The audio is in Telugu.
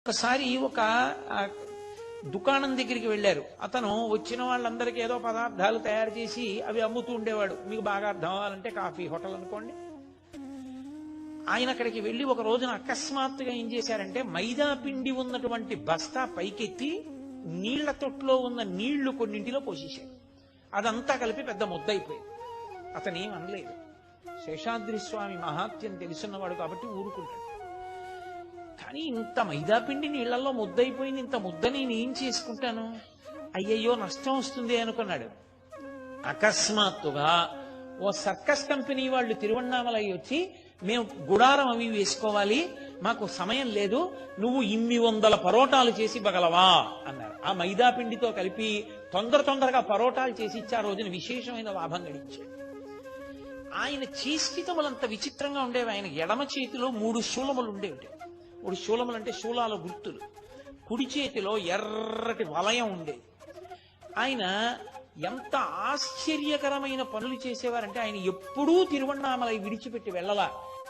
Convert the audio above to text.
ఒకసారి ఒక దుకాణం దగ్గరికి వెళ్ళారు. అతను వచ్చిన వాళ్ళందరికీ ఏదో పదార్థాలు తయారు చేసి అవి అమ్ముతూ ఉండేవాడు. మీకు బాగా అర్థం అవ్వాలంటే కాఫీ హోటల్ అనుకోండి. ఆయన అక్కడికి వెళ్ళి ఒక రోజున అకస్మాత్తుగా ఏం చేశారంటే మైదా పిండి ఉన్నటువంటి బస్తా పైకెత్తి నీళ్ల తొట్టులో ఉన్న నీళ్లు కొన్నింటిలో పోసేశారు. అదంతా కలిపి పెద్ద ముద్దయిపోయింది. అతను ఏం అనలేదు. శేషాద్రి స్వామి మహాత్యం తెలుసున్నవాడు కాబట్టి ఊరుకుంటాడు. కానీ ఇంత మైదాపిండి నీళ్లలో ముద్దయిపోయింది, ఇంత ముద్ద నేను ఏం చేసుకుంటాను, అయ్యయ్యో నష్టం వస్తుంది అనుకున్నాడు. అకస్మాత్తుగా ఓ సర్కస్ కంపెనీ వాళ్ళు తిరువణ్ణామలై వచ్చి, మేము గుడారం అవి వేసుకోవాలి, మాకు సమయం లేదు, నువ్వు 800 పరోటాలు చేసి ఇవ్వగలవా అన్నారు. ఆ మైదాపిండితో కలిపి తొందరగా పరోటాలు చేసి ఇచ్చి ఆ రోజున విశేషమైన లాభం గడించాడు. ఆయన చేష్టితములంత విచిత్రంగా ఉండేవి. ఆయన ఎడమ చేతిలో 3 శూలములు ఉండేవి. 3 శూలములు అంటే శూలాల గుర్తులు. కుడి చేతిలో ఎర్రటి వలయం ఉండేది. ఆయన ఎంత ఆశ్చర్యకరమైన పనులు చేసేవారంటే ఆయన ఎప్పుడూ తిరువణ్ణామలై విడిచిపెట్టి వెళ్ళలా.